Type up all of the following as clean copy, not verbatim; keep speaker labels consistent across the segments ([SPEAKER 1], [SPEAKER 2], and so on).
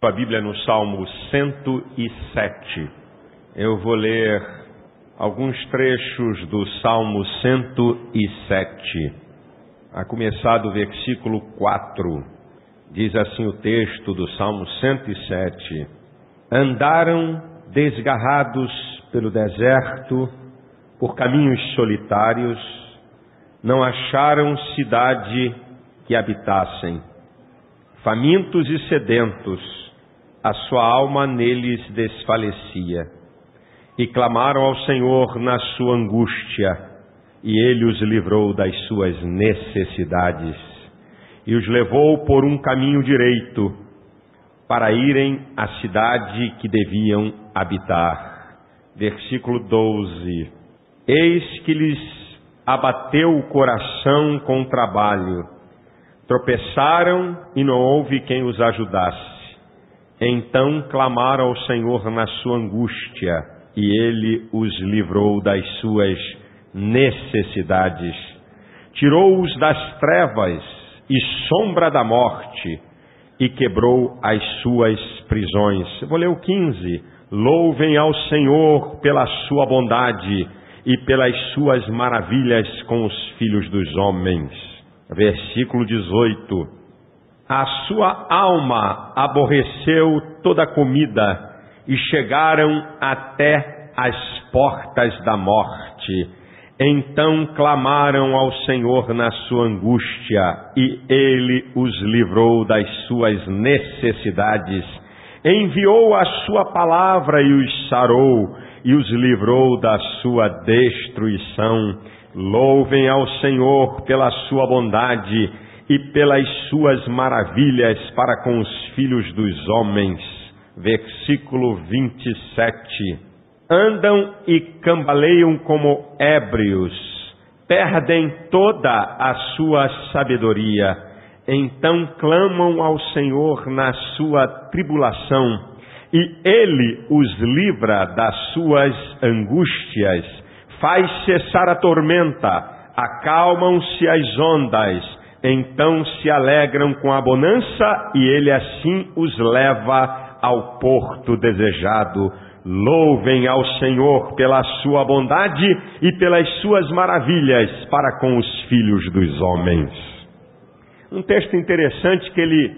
[SPEAKER 1] A Bíblia no Salmo 107. Eu vou ler alguns trechos do Salmo 107. A começar do versículo 4. Diz assim o texto do Salmo 107. Andaram desgarrados pelo deserto, por caminhos solitários, não acharam cidade que habitassem. Famintos e sedentos, a sua alma neles desfalecia. E clamaram ao Senhor na sua angústia, e Ele os livrou das suas necessidades, e os levou por um caminho direito, para irem à cidade que deviam habitar. Versículo 12. Eis que lhes abateu o coração com trabalho, tropeçaram e não houve quem os ajudasse. Então clamaram ao Senhor na sua angústia, e Ele os livrou das suas necessidades. Tirou-os das trevas e sombra da morte, e quebrou as suas prisões. Eu vou ler o 15. Louvem ao Senhor pela sua bondade e pelas suas maravilhas com os filhos dos homens. Versículo 18. A sua alma aborreceu toda a comida, e chegaram até as portas da morte. Então clamaram ao Senhor na sua angústia, e Ele os livrou das suas necessidades. Enviou a sua palavra e os sarou, e os livrou da sua destruição. Louvem ao Senhor pela sua bondade e pelas suas maravilhas para com os filhos dos homens. Versículo 27. Andam e cambaleiam como ébrios, perdem toda a sua sabedoria. Então clamam ao Senhor na sua tribulação, e Ele os livra das suas angústias. Faz cessar a tormenta, acalmam-se as ondas, então se alegram com a bonança, e Ele assim os leva ao porto desejado. Louvem ao Senhor pela sua bondade e pelas suas maravilhas para com os filhos dos homens. Um texto interessante que ele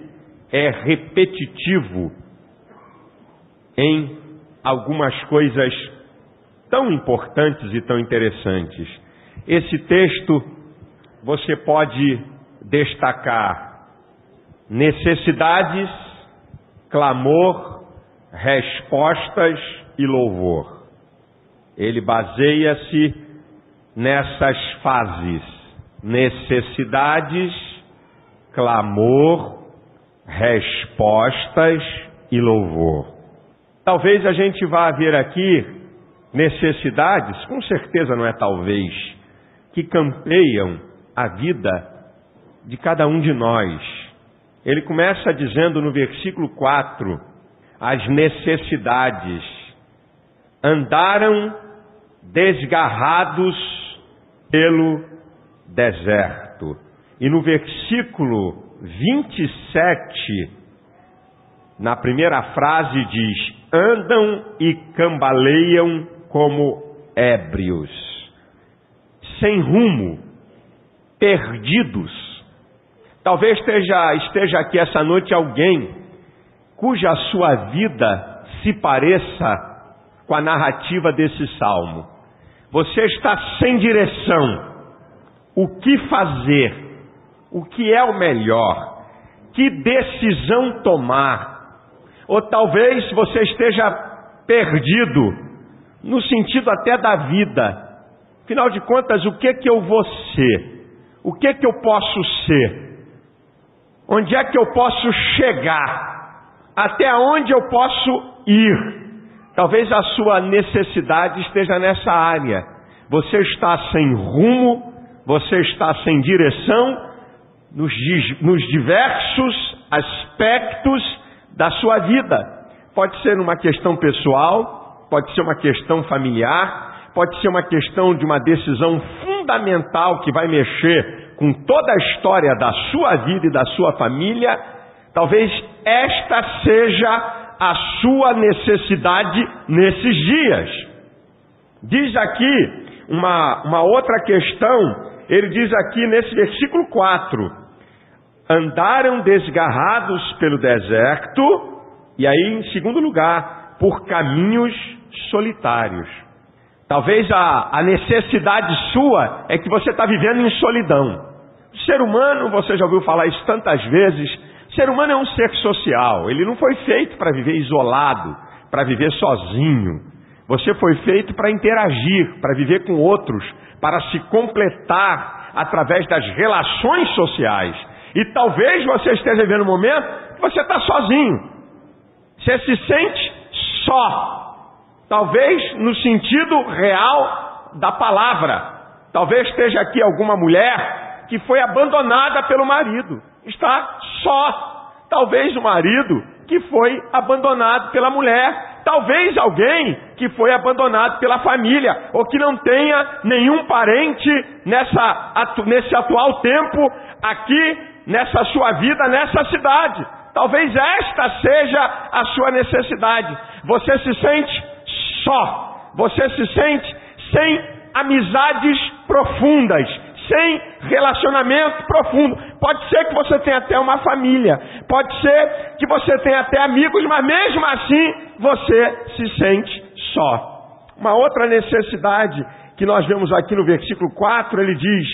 [SPEAKER 1] é repetitivo em algumas coisas tão importantes e tão interessantes. Esse texto você pode destacar necessidades, clamor, respostas e louvor. Ele baseia-se nessas fases: necessidades, clamor, respostas e louvor. Talvez a gente vá ver aqui necessidades, com certeza não é talvez, que campeiam a vida de cada um de nós. Ele começa dizendo no versículo 4, as necessidades. Andaram desgarrados pelo deserto. E no versículo 27, na primeira frase diz, andam e cambaleiam como ébrios, sem rumo, perdidos. Talvez esteja aqui essa noite alguém cuja sua vida se pareça com a narrativa desse salmo. Você está sem direção. O que fazer? O que é o melhor? Que decisão tomar? Ou talvez você esteja perdido, no sentido até da vida. Afinal de contas, o que eu vou ser? O que eu posso ser? Onde é que eu posso chegar? Até onde eu posso ir? Talvez a sua necessidade esteja nessa área. Você está sem rumo, você está sem direção nos diversos aspectos da sua vida. Pode ser uma questão pessoal, pode ser uma questão familiar, pode ser uma questão de uma decisão fundamental que vai mexer com toda a história da sua vida e da sua família. Talvez esta seja a sua necessidade nesses dias. Diz aqui uma outra questão, ele diz aqui nesse versículo 4, andaram desgarrados pelo deserto, e aí em segundo lugar, por caminhos solitários. Talvez a necessidade sua é que você está vivendo em solidão. O ser humano, você já ouviu falar isso tantas vezes, o ser humano é um ser social, ele não foi feito para viver isolado, para viver sozinho. Você foi feito para interagir, para viver com outros, para se completar através das relações sociais. E talvez você esteja vivendo um momento que você está sozinho. Você se sente só. Talvez no sentido real da palavra. Talvez esteja aqui alguma mulher que foi abandonada pelo marido. Está só. Talvez o marido que foi abandonado pela mulher. Talvez alguém que foi abandonado pela família, ou que não tenha nenhum parente nesse atual tempo, aqui, nessa sua vida, nessa cidade. Talvez esta seja a sua necessidade. Você se sente só. Você se sente sem amizades profundas, sem relacionamento profundo. Pode ser que você tenha até uma família, pode ser que você tenha até amigos, mas mesmo assim você se sente só. Uma outra necessidade que nós vemos aqui no versículo 4, ele diz: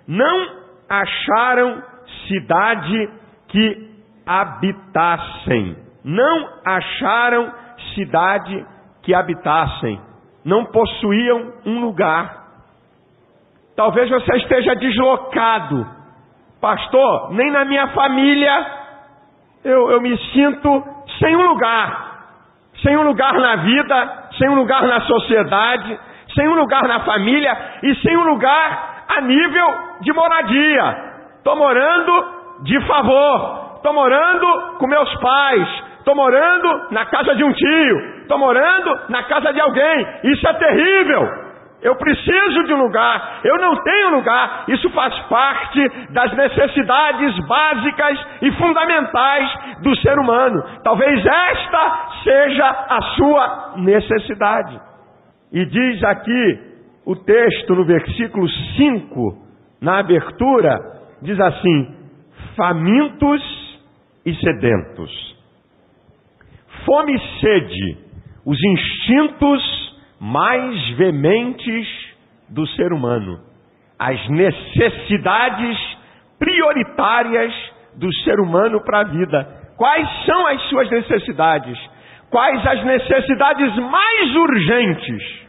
[SPEAKER 1] não acharam cidade que habitassem. Não acharam cidade que habitassem. Não possuíam um lugar. Talvez você esteja deslocado. Pastor, nem na minha família eu me sinto sem um lugar. Sem um lugar na vida, sem um lugar na sociedade, sem um lugar na família e sem um lugar a nível de moradia. Estou morando de favor. Estou morando com meus pais. Estou morando na casa de um tio. Estou morando na casa de alguém. Isso é terrível. Eu preciso de um lugar, eu não tenho lugar. Isso faz parte das necessidades básicas e fundamentais do ser humano. Talvez esta seja a sua necessidade. E diz aqui o texto no versículo 5, na abertura, diz assim: famintos e sedentos. Fome e sede, os instintos mais veementes do ser humano, as necessidades prioritárias do ser humano para a vida. Quais são as suas necessidades? Quais as necessidades mais urgentes?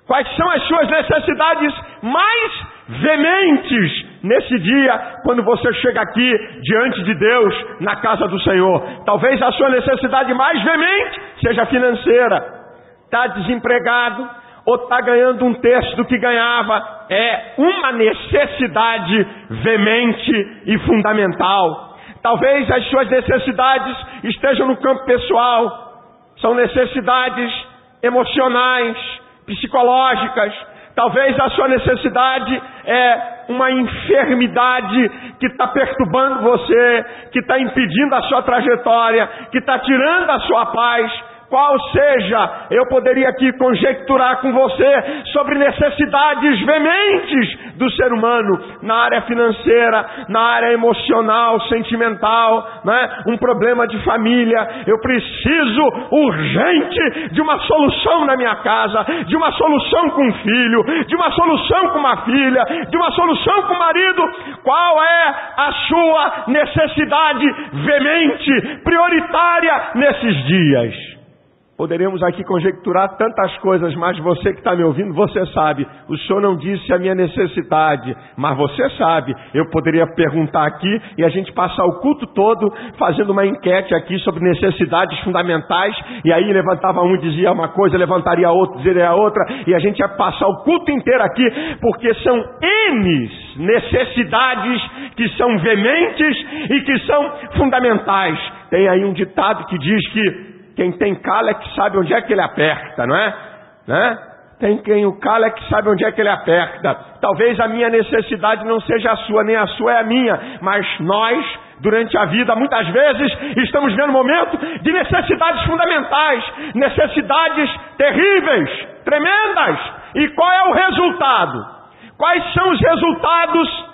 [SPEAKER 1] Quais são as suas necessidades mais veementes nesse dia, quando você chega aqui diante de Deus, na casa do Senhor? Talvez a sua necessidade mais veemente seja financeira. Está desempregado ou está ganhando um terço do que ganhava. É uma necessidade veemente e fundamental. Talvez as suas necessidades estejam no campo pessoal. São necessidades emocionais, psicológicas. Talvez a sua necessidade é uma enfermidade que está perturbando você, que está impedindo a sua trajetória, que está tirando a sua paz. Qual seja, eu poderia aqui conjecturar com você sobre necessidades veementes do ser humano, na área financeira, na área emocional, sentimental, né? Um problema de família. Eu preciso urgente de uma solução na minha casa, de uma solução com um filho, de uma solução com uma filha, de uma solução com o marido. Qual é a sua necessidade veemente, prioritária nesses dias? Poderíamos aqui conjecturar tantas coisas, mas você que está me ouvindo, você sabe. O Senhor não disse a minha necessidade, mas você sabe. Eu poderia perguntar aqui e a gente passar o culto todo fazendo uma enquete aqui sobre necessidades fundamentais, e aí levantava um e dizia uma coisa, levantaria outro, dizeria outra, e a gente ia passar o culto inteiro aqui, porque são N necessidades que são veementes e que são fundamentais. Tem aí um ditado que diz que quem tem calo é que sabe onde é que ele aperta, não é? Né? Tem quem o calo é que sabe onde é que ele aperta. Talvez a minha necessidade não seja a sua, nem a sua é a minha, mas nós durante a vida. Muitas vezes estamos vivendo um momento de necessidades fundamentais, necessidades terríveis, tremendas. E qual é o resultado? Quais são os resultados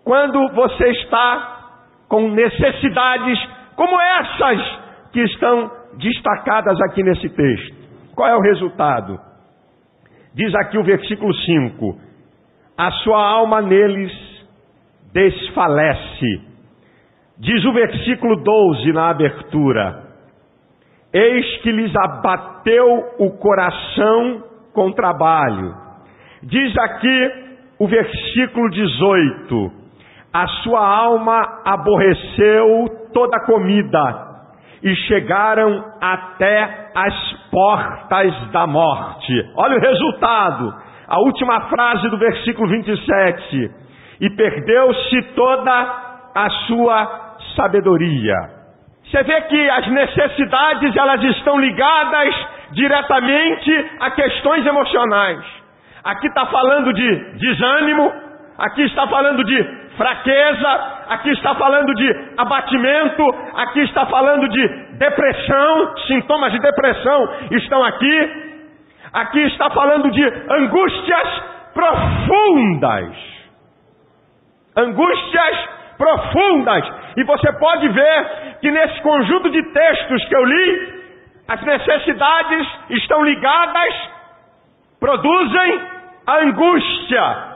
[SPEAKER 1] quando você está com necessidades como essas que estão destacadas aqui nesse texto? Qual é o resultado? Diz aqui o versículo 5: a sua alma neles desfalece. Diz o versículo 12 na abertura: eis que lhes abateu o coração com trabalho. Diz aqui o versículo 18: a sua alma aborreceu toda a comida e chegaram até as portas da morte. Olha o resultado, a última frase do versículo 27: e perdeu-se toda a sua sabedoria. Você vê que as necessidades, elas estão ligadas diretamente a questões emocionais. Aqui está falando de desânimo, aqui está falando de fraqueza, aqui está falando de abatimento, aqui está falando de depressão, sintomas de depressão estão aqui. Aqui está falando de angústias profundas. Angústias profundas. E você pode ver que nesse conjunto de textos que eu li, as necessidades estão ligadas, produzem a angústia.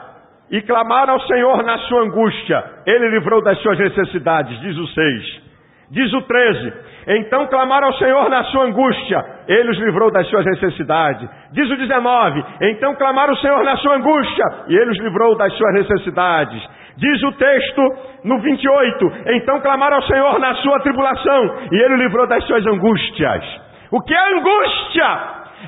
[SPEAKER 1] E clamaram ao Senhor na sua angústia. Ele livrou das suas necessidades, diz o 6. Diz o 13: então clamaram ao Senhor na sua angústia, Ele os livrou das suas necessidades. Diz o 19: então clamaram ao Senhor na sua angústia, e Ele os livrou das suas necessidades. Diz o texto no 28: então clamaram ao Senhor na sua tribulação, e Ele os livrou das suas angústias. O que é angústia?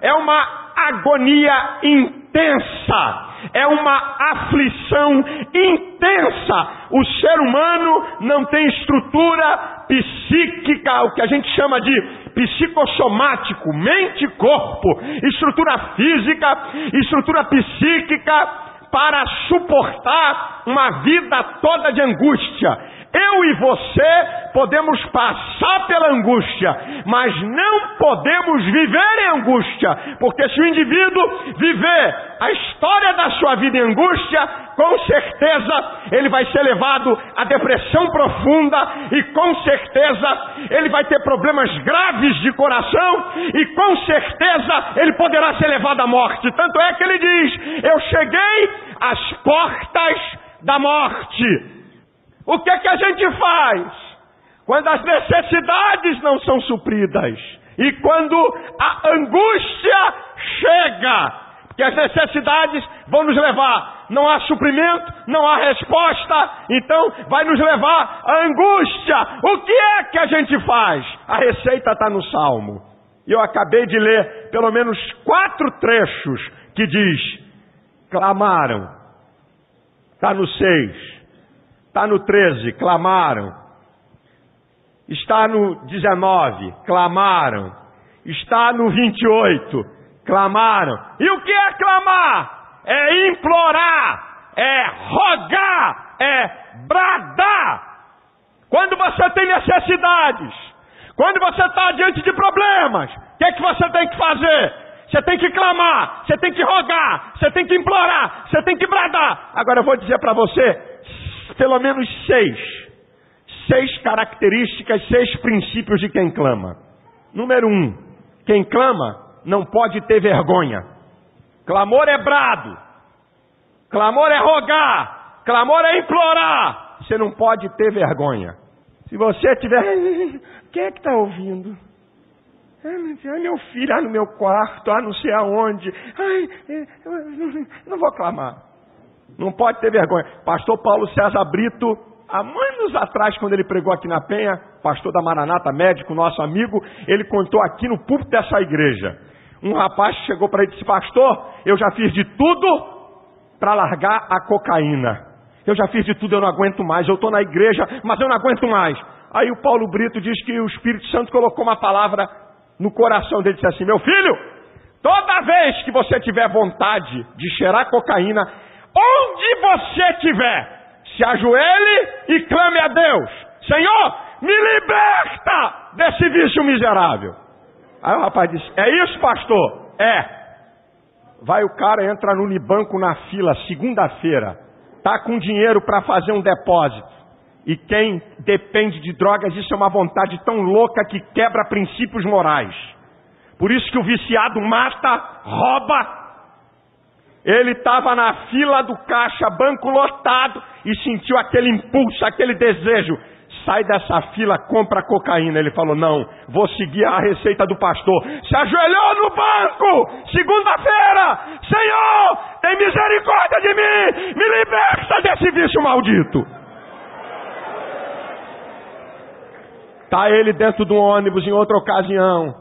[SPEAKER 1] É uma agonia intensa. É uma aflição intensa. O ser humano não tem estrutura psíquica, o que a gente chama de psicossomático, mente e corpo, estrutura física, estrutura psíquica para suportar uma vida toda de angústia. Eu e você podemos passar pela angústia, mas não podemos viver em angústia, porque se o indivíduo viver a história da sua vida em angústia, com certeza ele vai ser levado à depressão profunda, e com certeza ele vai ter problemas graves de coração, e com certeza ele poderá ser levado à morte. Tanto é que ele diz: eu cheguei às portas da morte. O que é que a gente faz quando as necessidades não são supridas? E quando a angústia chega? Porque as necessidades vão nos levar, não há suprimento, não há resposta, então vai nos levar à angústia. O que é que a gente faz? A receita está no Salmo. E eu acabei de ler pelo menos 4 trechos que diz: clamaram. Está no 6. Está no 13, clamaram. Está no 19, clamaram. Está no 28, clamaram. E o que é clamar? É implorar, é rogar, é bradar. Quando você tem necessidades, quando você está diante de problemas, o que é que você tem que fazer? Você tem que clamar, você tem que rogar, você tem que implorar, você tem que bradar. Agora eu vou dizer para você pelo menos 6 características, 6 princípios de quem clama. Número 1, quem clama não pode ter vergonha. Clamor é brado, clamor é rogar, clamor é implorar. Você não pode ter vergonha. Se você tiver... Quem é que está ouvindo? Meu filho, no meu quarto, não sei aonde. Eu não vou clamar. Não pode ter vergonha. Pastor Paulo César Brito, há anos atrás, quando ele pregou aqui na Penha, pastor da Maranata, médico, nosso amigo, ele contou aqui no púlpito dessa igreja. Um rapaz chegou para ele e disse: pastor, eu já fiz de tudo para largar a cocaína. Eu já fiz de tudo, eu não aguento mais. Eu estou na igreja, mas eu não aguento mais. Aí o Paulo Brito diz que o Espírito Santo colocou uma palavra no coração dele e disse assim: meu filho, toda vez que você tiver vontade de cheirar cocaína, onde você estiver,
[SPEAKER 2] se ajoelhe e clame a Deus: Senhor, me liberta desse vício miserável. Aí o rapaz disse: é isso, pastor? É. Vai o cara, entra no Unibanco na fila, segunda-feira, tá com dinheiro para fazer um depósito. E quem depende de drogas, isso é uma vontade tão louca que quebra princípios morais. Por isso que o viciado mata, rouba. Ele estava na fila do caixa, banco lotado, e sentiu aquele impulso, aquele desejo. Sai dessa fila, compra cocaína. Ele falou: não, vou seguir a receita do pastor. Se ajoelhou no banco, segunda-feira: Senhor, tem misericórdia de mim, me liberta desse vício maldito. Está ele dentro de um ônibus em outra ocasião,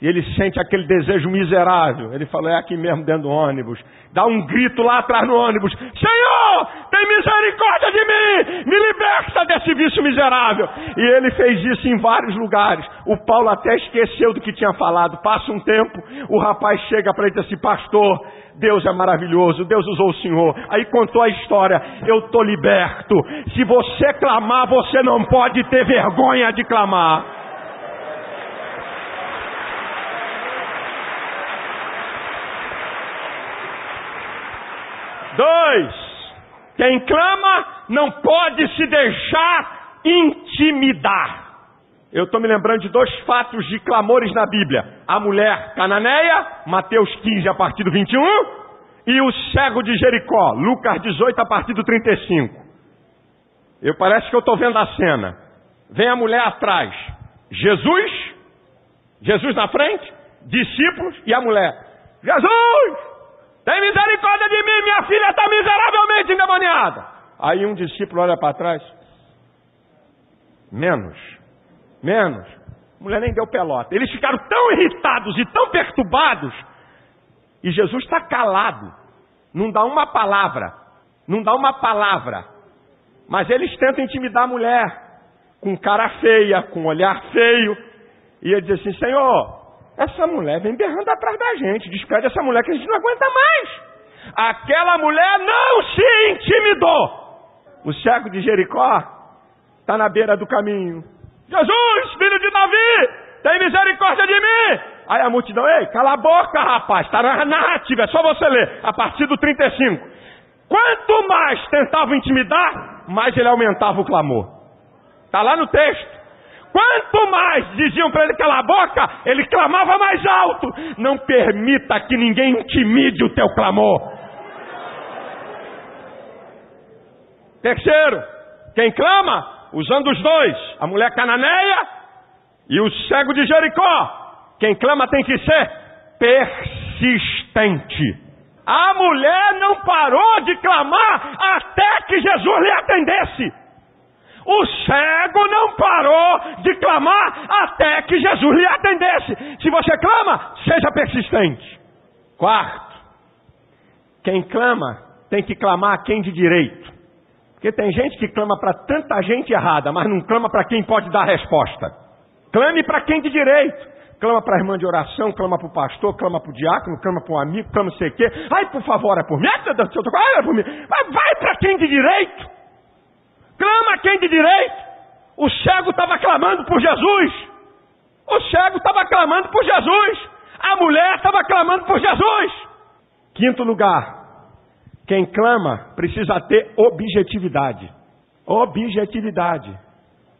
[SPEAKER 2] e ele sente aquele desejo miserável. Ele falou: é aqui mesmo dentro do ônibus. Dá um grito lá atrás no ônibus: Senhor, tem misericórdia de mim, me liberta desse vício miserável. E ele fez isso em vários lugares. O Paulo até esqueceu do que tinha falado. Passa um tempo, o rapaz chega para ele e diz assim: pastor, Deus é maravilhoso, Deus usou o senhor. Aí contou a história: eu estou liberto. Se você clamar, você não pode ter vergonha de clamar. Dois, quem clama não pode se deixar intimidar. Eu estou me lembrando de dois fatos de clamores na Bíblia: a mulher cananeia, Mateus 15 a partir do 21, e o cego de Jericó, Lucas 18 a partir do 35. Parece que eu estou vendo a cena. Vem a mulher atrás, Jesus na frente, discípulos e a mulher: Jesus, tem misericórdia de mim, minha filha está miseravelmente endemoniada. Aí um discípulo olha para trás: menos. A mulher nem deu pelota. Eles ficaram tão irritados e tão perturbados, e Jesus está calado, não dá uma palavra, mas eles tentam intimidar a mulher, com cara feia, com olhar feio, e ele diz assim: Senhor, essa mulher vem berrando atrás da gente, despede essa mulher que a gente não aguenta mais. Aquela mulher não se intimidou. O cego de Jericó está na beira do caminho: Jesus, filho de Davi, tem misericórdia de mim. Aí a multidão: ei, cala a boca, rapaz, está na narrativa, é só você ler, a partir do 35. Quanto mais tentava intimidar, mais ele aumentava o clamor. Está lá no texto. Quanto mais diziam para ele calar a boca, ele clamava mais alto. Não permita que ninguém intimide o teu clamor. Terceiro, quem clama, usando os dois, a mulher cananeia e o cego de Jericó, quem clama tem que ser persistente. A mulher não parou de clamar até que Jesus lhe atendesse. O cego não parou de clamar até que Jesus lhe atendesse. Se você clama, seja persistente. Quarto, quem clama tem que clamar a quem de direito. Porque tem gente que clama para tanta gente errada, mas não clama para quem pode dar a resposta. Clame para quem de direito. Clama para a irmã de oração, clama para o pastor, clama para o diácono, clama para um amigo, clama não sei o quê. Ai, por favor, é por mim. Ai, é por mim. Mas vai para quem de direito. Clama a quem de direito. O cego estava clamando por Jesus. A mulher estava clamando por Jesus. Quinto lugar, quem clama precisa ter objetividade.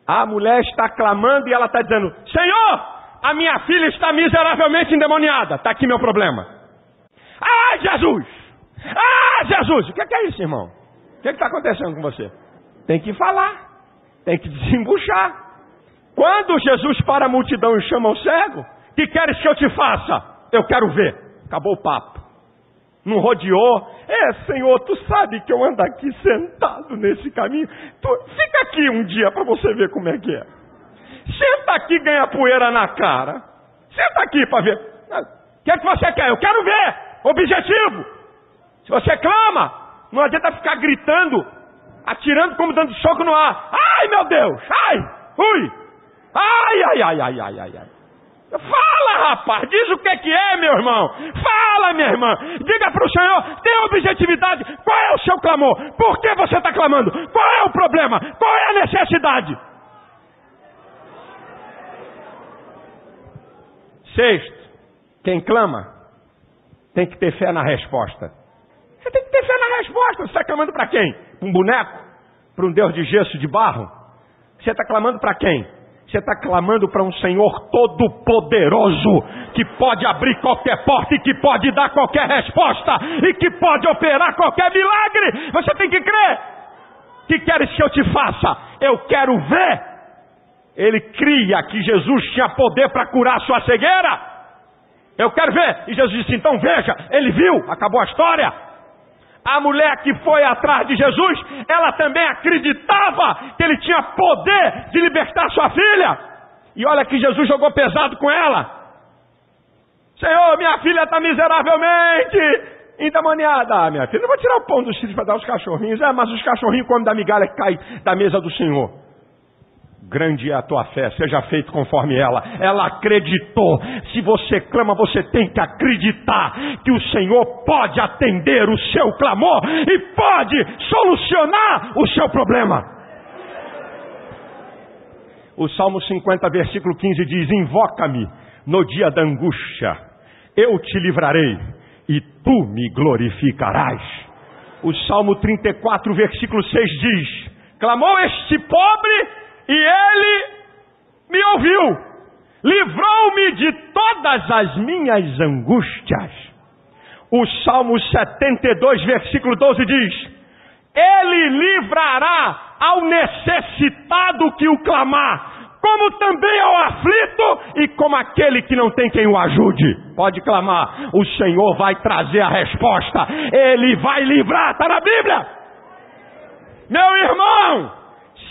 [SPEAKER 2] A mulher está clamando e ela está dizendo: Senhor, a minha filha está miseravelmente endemoniada. Está aqui meu problema. Ah, Jesus! O que é isso, irmão? O que está acontecendo com você? Tem que falar, tem que desembuchar. Quando Jesus para a multidão e chama o cego: que queres que eu te faça? Eu quero ver. Acabou o papo. Não rodeou. Senhor, tu sabe que eu ando aqui sentado nesse caminho. Fica aqui um dia para você ver como é que é. Senta aqui e ganha poeira na cara. Senta aqui para ver. O que é que você quer? Eu quero ver. Objetivo. Se você clama, não adianta ficar gritando, atirando como dando soco no ar. Ai, meu Deus! Ai! Ui! Ai! Fala, Fala, rapaz, diz o que é, meu irmão. Fala, minha irmã. Diga para o Senhor, tenha objetividade. Qual é o seu clamor? Por que você está clamando? Qual é o problema? Qual é a necessidade? Sexto, quem clama tem que ter fé na resposta. Você tem que ter fé na resposta. Você está clamando para quem? Para um boneco? Para um Deus de gesso, de barro? Você está clamando para quem? Você está clamando para um Senhor todo-poderoso, que pode abrir qualquer porta e que pode dar qualquer resposta e que pode operar qualquer milagre. Você tem que crer. O que queres que eu te faça? Eu quero ver. Ele cria que Jesus tinha poder para curar sua cegueira. Eu quero ver. E Jesus disse, então veja. Ele viu, acabou a história. A mulher que foi atrás de Jesus, ela também acreditava que ele tinha poder de libertar sua filha. E olha que Jesus jogou pesado com ela. Senhor, minha filha está miseravelmente endemoniada. Minha filha, não vou tirar o pão dos filhos para dar aos cachorrinhos. Mas os cachorrinhos comem da migalha que cai da mesa do Senhor. Grande é a tua fé, seja feito conforme ela. Ela acreditou. Se você clama, você tem que acreditar que o Senhor pode atender o seu clamor e pode solucionar o seu problema. O Salmo 50, versículo 15 diz, invoca-me no dia da angústia, eu te livrarei e tu me glorificarás. O Salmo 34, versículo 6 diz, clamou este pobre e ele me ouviu, livrou-me de todas as minhas angústias. O Salmo 72, versículo 12 diz, ele livrará ao necessitado que o clamar, como também ao aflito e como aquele que não tem quem o ajude. Pode clamar, o Senhor vai trazer a resposta, ele vai livrar, está na Bíblia. Meu irmão,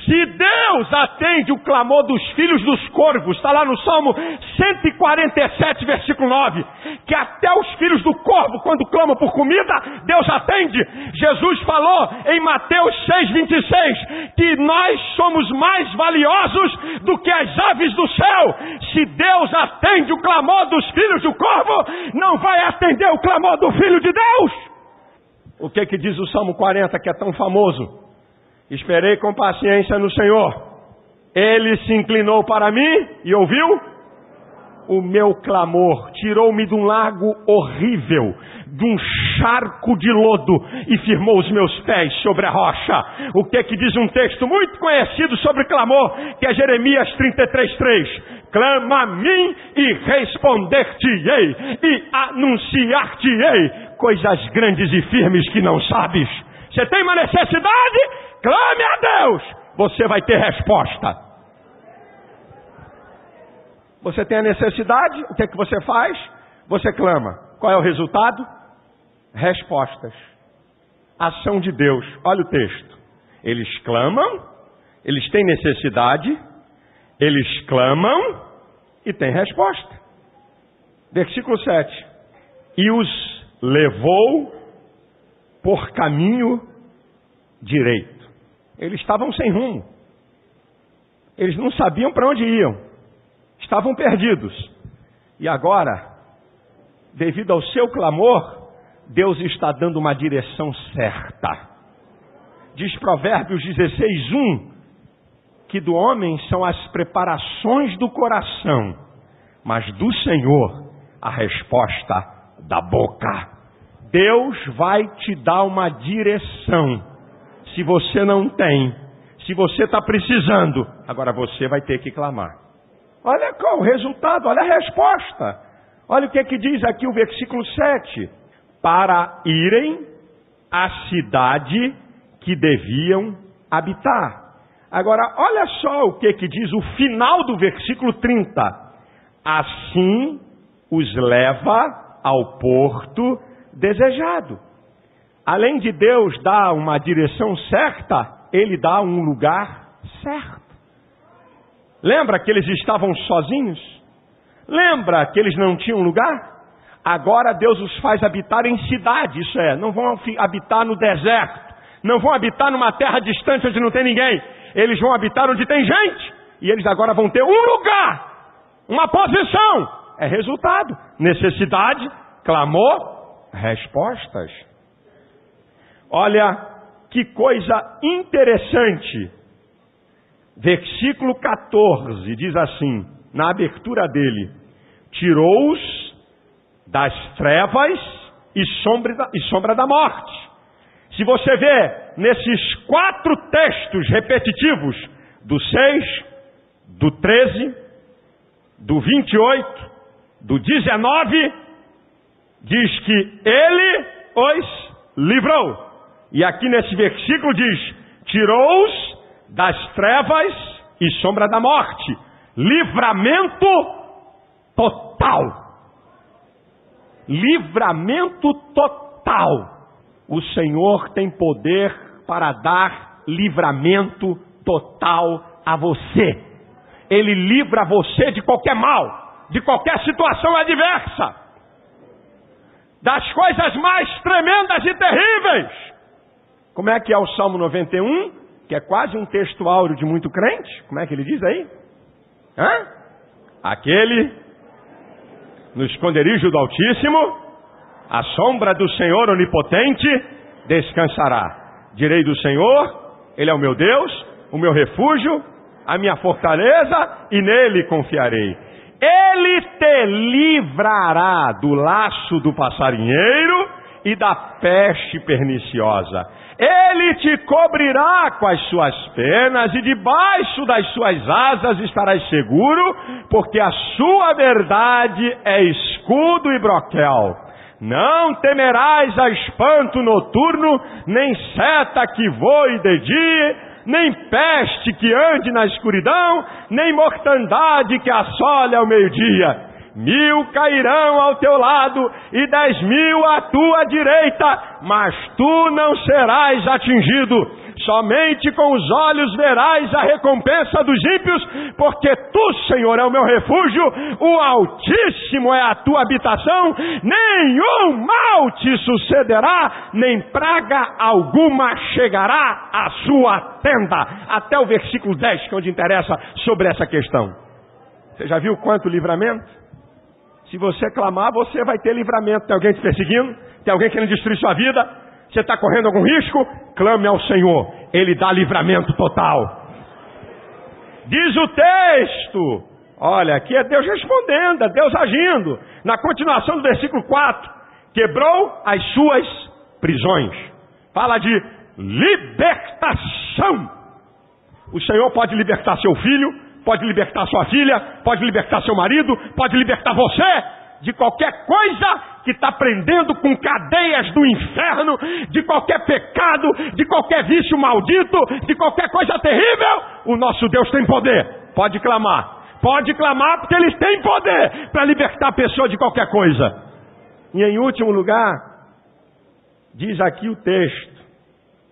[SPEAKER 2] se Deus atende o clamor dos filhos dos corvos, está lá no Salmo 147, versículo 9, que até os filhos do corvo, quando clamam por comida, Deus atende. Jesus falou em Mateus 6,26, que nós somos mais valiosos do que as aves do céu. Se Deus atende o clamor dos filhos do corvo, não vai atender o clamor do Filho de Deus. O que diz o Salmo 40, que é tão famoso? Esperei com paciência no Senhor. Ele se inclinou para mim e ouviu o meu clamor. Tirou-me de um lago horrível, de um charco de lodo e firmou os meus pés sobre a rocha. O que diz um texto muito conhecido sobre clamor, que é Jeremias 33:3. Clama a mim e responder-te-ei e anunciar-te-ei coisas grandes e firmes que não sabes. Você tem uma necessidade? Clame a Deus, você vai ter resposta. Você tem a necessidade, o que você faz? Você clama. Qual é o resultado? Respostas. Ação de Deus. Olha o texto. Eles clamam, eles têm necessidade, eles clamam e têm resposta. Versículo 7. E os levou por caminho direito. Eles estavam sem rumo. Eles não sabiam para onde iam. Estavam perdidos. E agora, devido ao seu clamor, Deus está dando uma direção certa. Diz Provérbios 16:1, que do homem são as preparações do coração, mas do Senhor a resposta da boca. Deus vai te dar uma direção. Se você não tem, se você está precisando, agora você vai ter que clamar. Olha qual o resultado, olha a resposta. Olha o que diz aqui o versículo 7. Para irem à cidade que deviam habitar. Agora, olha só o que diz o final do versículo 30. Assim os leva ao porto desejado. Além de Deus dar uma direção certa, Ele dá um lugar certo. Lembra que eles estavam sozinhos? Lembra que eles não tinham lugar? Agora Deus os faz habitar em cidade, isso é, não vão habitar no deserto, não vão habitar numa terra distante onde não tem ninguém. Eles vão habitar onde tem gente, e eles agora vão ter um lugar, uma posição. é resultado. Necessidade, clamor, respostas. Olha que coisa interessante. Versículo 14 diz assim, na abertura dele: tirou-os das trevas e sombra da morte. Se você vê nesses 4 textos repetitivos, do 6, do 13, do 28, do 19, diz que ele os livrou. E aqui nesse versículo diz: tirou-os das trevas e sombra da morte. Livramento total. Livramento total. O Senhor tem poder para dar livramento total a você. Ele livra você de qualquer mal, de qualquer situação adversa, das coisas mais tremendas e terríveis. Como é que é o Salmo 91? Que é quase um texto áureo de muito crente. Como é que ele diz aí? Aquele no esconderijo do Altíssimo, a sombra do Senhor onipotente descansará. Direi do Senhor, Ele é o meu Deus, o meu refúgio, a minha fortaleza, e nele confiarei. Ele te livrará do laço do passarinheiro e da peste perniciosa. Ele te cobrirá com as suas penas e debaixo das suas asas estarás seguro, porque a sua verdade é escudo e broquel. Não temerás a espanto noturno, nem seta que voe de dia, nem peste que ande na escuridão, nem mortandade que assole ao meio-dia. 1000 cairão ao teu lado e 10.000 à tua direita, mas tu não serás atingido. Somente com os olhos verás a recompensa dos ímpios, porque tu, Senhor, é o meu refúgio, o Altíssimo é a tua habitação, nenhum mal te sucederá, nem praga alguma chegará à sua tenda. Até o versículo 10, que é onde interessa sobre essa questão. Você já viu quanto livramento? Se você clamar, você vai ter livramento. Tem alguém te perseguindo? Tem alguém querendo destruir sua vida? Você está correndo algum risco? Clame ao Senhor. Ele dá livramento total. Diz o texto. Olha, aqui é Deus respondendo, é Deus agindo. Na continuação do versículo 4. Quebrou as suas prisões. Fala de libertação. O Senhor pode libertar seu filho, pode libertar sua filha, pode libertar seu marido, pode libertar você de qualquer coisa que está prendendo com cadeias do inferno, de qualquer pecado, de qualquer vício maldito, de qualquer coisa terrível. O nosso Deus tem poder. Pode clamar porque Ele tem poder para libertar a pessoa de qualquer coisa. E em último lugar, diz aqui o texto,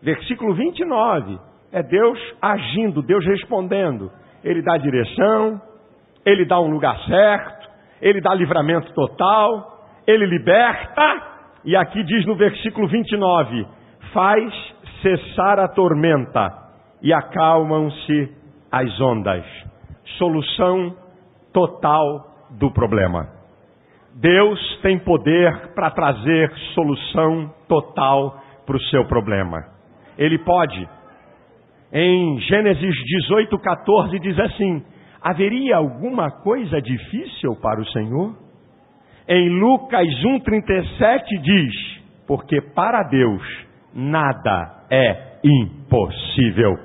[SPEAKER 2] versículo 29, é Deus agindo, Deus respondendo. Ele dá direção, Ele dá um lugar certo, Ele dá livramento total, Ele liberta, e aqui diz no versículo 29, faz cessar a tormenta e acalmam-se as ondas. Solução total do problema. Deus tem poder para trazer solução total para o seu problema. Ele pode. Em Gênesis 18:14 diz assim, haveria alguma coisa difícil para o Senhor? Em Lucas 1:37 diz, porque para Deus nada é impossível.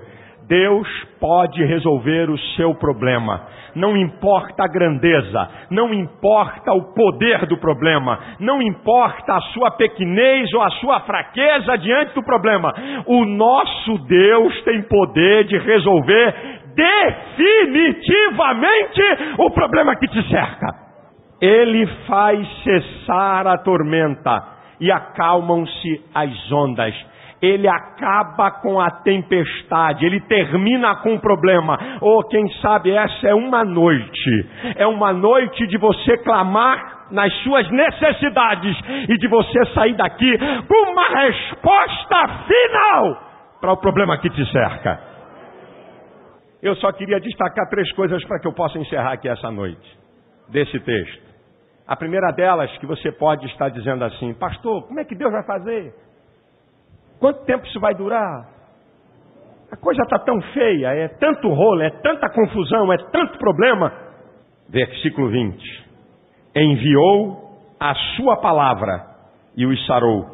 [SPEAKER 2] Deus pode resolver o seu problema. Não importa a grandeza, não importa o poder do problema, não importa a sua pequenez ou a sua fraqueza diante do problema. O nosso Deus tem poder de resolver definitivamente o problema que te cerca. Ele faz cessar a tormenta e acalmam-se as ondas. Ele acaba com a tempestade, ele termina com o problema. Ou quem sabe essa é uma noite de você clamar nas suas necessidades e de você sair daqui com uma resposta final para o problema que te cerca. Eu só queria destacar 3 coisas para que eu possa encerrar aqui essa noite, desse texto. A primeira delas, que você pode estar dizendo assim: pastor, como é que Deus vai fazer? Quanto tempo isso vai durar? A coisa está tão feia, é tanto rolo, é tanta confusão, é tanto problema. Versículo 20. Enviou a sua palavra e os sarou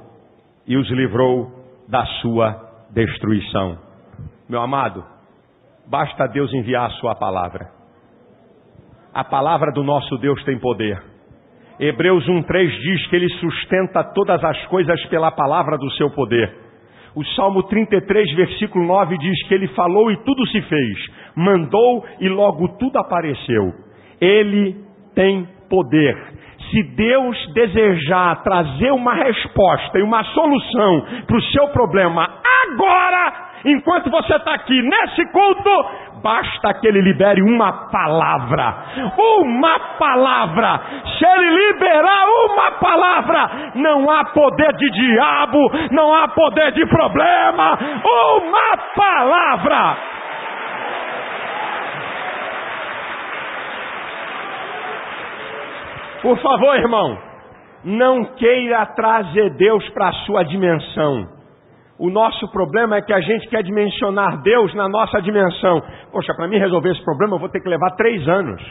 [SPEAKER 2] e os livrou da sua destruição. Meu amado, basta Deus enviar a sua palavra. A palavra do nosso Deus tem poder. Hebreus 1:3 diz que Ele sustenta todas as coisas pela palavra do seu poder. O Salmo 33, versículo 9 diz que Ele falou e tudo se fez. Mandou e logo tudo apareceu. Ele tem poder. Se Deus desejar trazer uma resposta e uma solução para o seu problema agora, enquanto você está aqui nesse culto, basta que Ele libere uma palavra. Uma palavra. Se Ele liberar uma palavra, não há poder de diabo, não há poder de problema. Uma palavra. Por favor, irmão, não queira trazer Deus para a sua dimensão. O nosso problema é que a gente quer dimensionar Deus na nossa dimensão. Poxa, para mim resolver esse problema eu vou ter que levar 3 anos.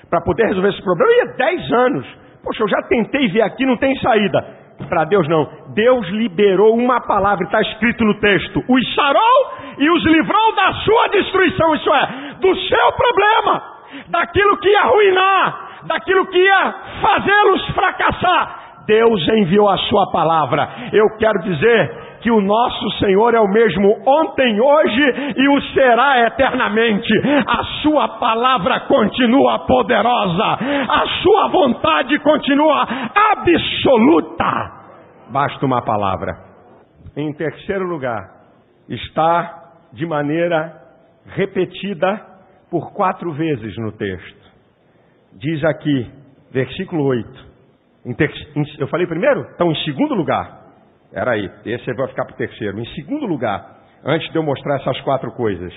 [SPEAKER 2] Para poder resolver esse problema eu ia 10 anos. Poxa, eu já tentei vir aqui, não tem saída. Para Deus não. Deus liberou uma palavra, está escrito no texto: os sarou e os livrou da sua destruição. Isso é, do seu problema, daquilo que ia arruinar, daquilo que ia fazê-los fracassar. Deus enviou a sua palavra. Eu quero dizer que o nosso Senhor é o mesmo ontem, hoje e o será eternamente. A sua palavra continua poderosa. A sua vontade continua absoluta. Basta uma palavra. Em terceiro lugar, está de maneira repetida por 4 vezes no texto. Diz aqui, versículo 8. Eu falei primeiro? Então, em segundo lugar. Peraí, esse vai ficar para o terceiro. Em segundo lugar, antes de eu mostrar essas 4 coisas,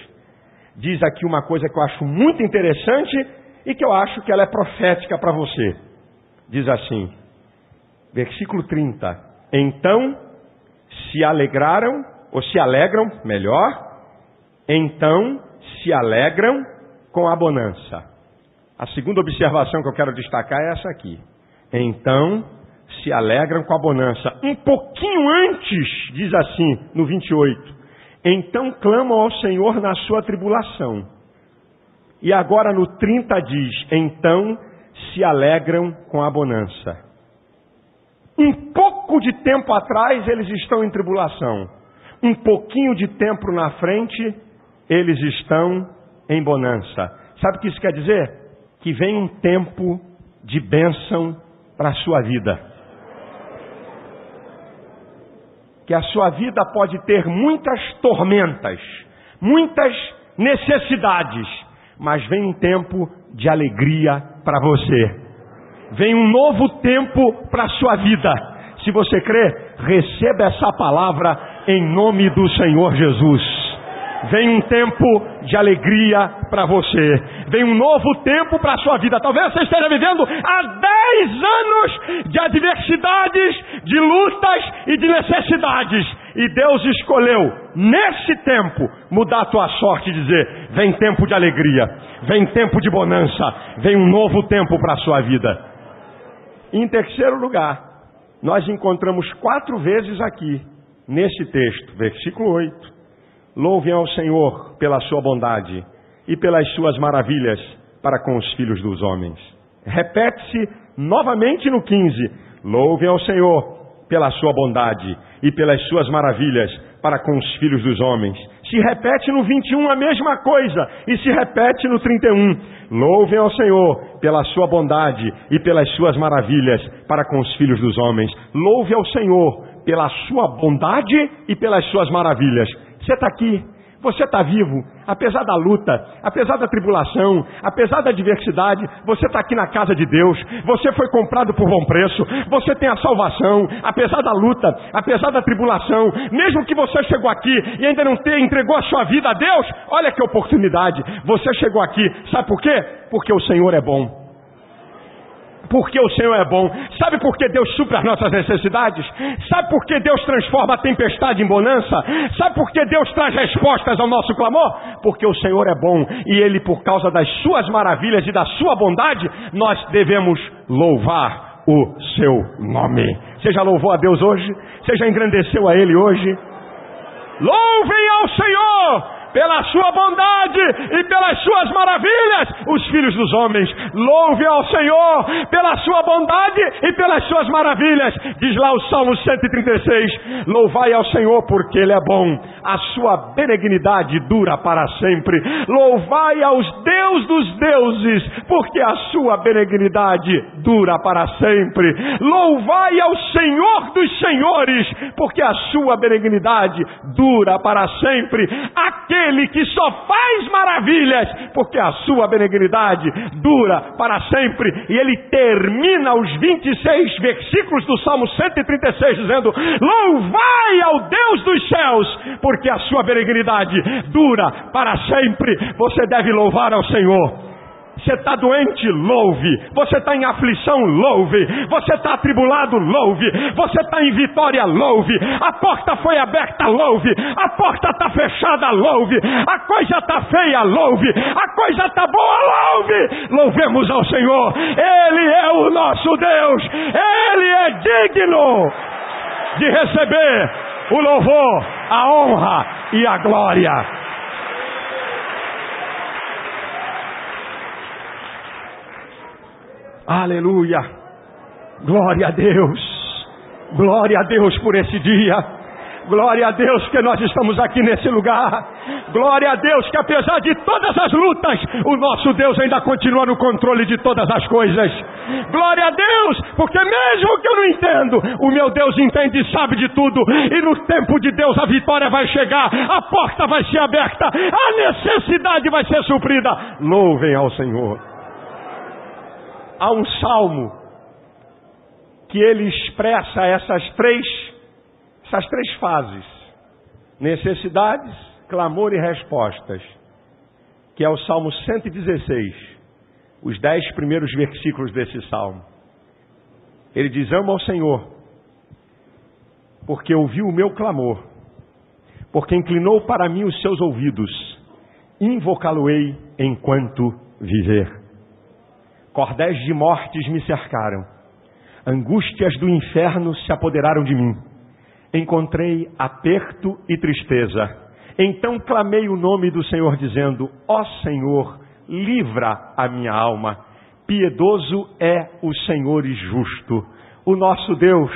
[SPEAKER 2] diz aqui uma coisa que eu acho muito interessante e que eu acho que ela é profética para você. Diz assim, versículo 30. Então se alegraram, ou se alegram, melhor, então se alegram com a bonança. A segunda observação que eu quero destacar é essa aqui. Então se alegram com a bonança. Um pouquinho antes, diz assim, no 28. Então clamam ao Senhor na sua tribulação. E agora no 30 diz, então se alegram com a bonança. Um pouco de tempo atrás eles estão em tribulação. Um pouquinho de tempo na frente eles estão em bonança. Sabe o que isso quer dizer? Que vem um tempo de bênção para a sua vida. Que a sua vida pode ter muitas tormentas, muitas necessidades, mas vem um tempo de alegria para você. Vem um novo tempo para a sua vida. Se você crê, receba essa palavra em nome do Senhor Jesus. Vem um tempo de alegria para você. Vem um novo tempo para a sua vida. Talvez você esteja vivendo há 10 anos de adversidades, de lutas e de necessidades. E Deus escolheu, nesse tempo, mudar a tua sorte e dizer, vem tempo de alegria, vem tempo de bonança, vem um novo tempo para a sua vida. E em terceiro lugar, nós encontramos 4 vezes aqui, nesse texto, versículo 8. Louvem ao Senhor pela sua bondade e pelas suas maravilhas para com os filhos dos homens. Repete-se novamente no 15. Louvem ao Senhor pela sua bondade e pelas suas maravilhas para com os filhos dos homens. Se repete no 21 a mesma coisa e se repete no 31. Louvem ao Senhor pela sua bondade e pelas suas maravilhas para com os filhos dos homens. Louve ao Senhor pela sua bondade e pelas suas maravilhas. Você está aqui, você está vivo, apesar da luta, apesar da tribulação, apesar da adversidade, você está aqui na casa de Deus, você foi comprado por bom preço, você tem a salvação, apesar da luta, apesar da tribulação, mesmo que você chegou aqui e ainda não entregou a sua vida a Deus, olha que oportunidade, você chegou aqui, sabe por quê? Porque o Senhor é bom. Porque o Senhor é bom. Sabe por que Deus supre as nossas necessidades? Sabe por que Deus transforma a tempestade em bonança? Sabe por que Deus traz respostas ao nosso clamor? Porque o Senhor é bom. E Ele, por causa das suas maravilhas e da sua bondade, nós devemos louvar o seu nome. Você já louvou a Deus hoje? Você já engrandeceu a Ele hoje? Louvem ao Senhor pela sua bondade e pelas suas maravilhas, os filhos dos homens. Louve ao Senhor pela sua bondade e pelas suas maravilhas. Diz lá o Salmo 136, louvai ao Senhor porque Ele é bom, a sua benignidade dura para sempre. Louvai aos Deus dos deuses, porque a sua benignidade dura para sempre. Louvai ao Senhor dos senhores, porque a sua benignidade dura para sempre. Aquele que só faz maravilhas, porque a sua benignidade dura para sempre. E ele termina os 26 versículos do Salmo 136 dizendo, louvai ao Deus dos céus, porque a sua benignidade dura para sempre. Você deve louvar ao Senhor. Você está doente? Louve. Você está em aflição? Louve. Você está atribulado? Louve. Você está em vitória? Louve. A porta foi aberta? Louve. A porta está fechada? Louve. A coisa está feia? Louve. A coisa está boa? Louve. Louvemos ao Senhor. Ele é o nosso Deus. Ele é digno de receber o louvor, a honra e a glória. Aleluia, glória a Deus por esse dia, glória a Deus que nós estamos aqui nesse lugar, glória a Deus que apesar de todas as lutas, o nosso Deus ainda continua no controle de todas as coisas, glória a Deus, porque mesmo que eu não entendo, o meu Deus entende e sabe de tudo, e no tempo de Deus a vitória vai chegar, a porta vai ser aberta, a necessidade vai ser suprida. Louvem ao Senhor. Há um salmo que ele expressa essas três fases: necessidades, clamor e respostas, que é o Salmo 116, os 10 primeiros versículos desse salmo. Ele diz, amo ao Senhor, porque ouviu o meu clamor, porque inclinou para mim os seus ouvidos, invocá-lo-ei enquanto viver. Cordéis de mortes me cercaram, angústias do inferno se apoderaram de mim. Encontrei aperto e tristeza. Então clamei o nome do Senhor, dizendo, ó Senhor, livra a minha alma. Piedoso é o Senhor e justo. O nosso Deus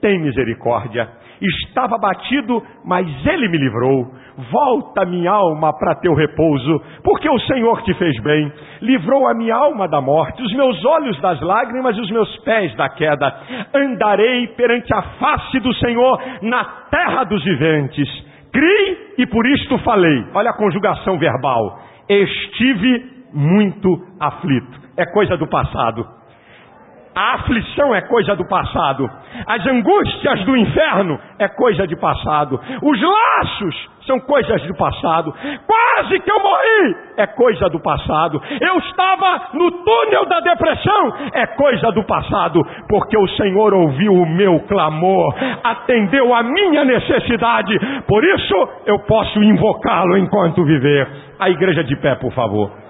[SPEAKER 2] tem misericórdia. Estava batido, mas Ele me livrou. Volta minha alma para teu repouso, porque o Senhor te fez bem. Livrou a minha alma da morte, os meus olhos das lágrimas e os meus pés da queda. Andarei perante a face do Senhor na terra dos viventes. Criei e por isto falei. Olha a conjugação verbal. Estive muito aflito. É coisa do passado. A aflição é coisa do passado. As angústias do inferno é coisa de passado. Os laços são coisas do passado. Quase que eu morri é coisa do passado. Eu estava no túnel da depressão é coisa do passado. Porque o Senhor ouviu o meu clamor, atendeu a minha necessidade. Por isso eu posso invocá-lo enquanto viver. A igreja de pé, por favor.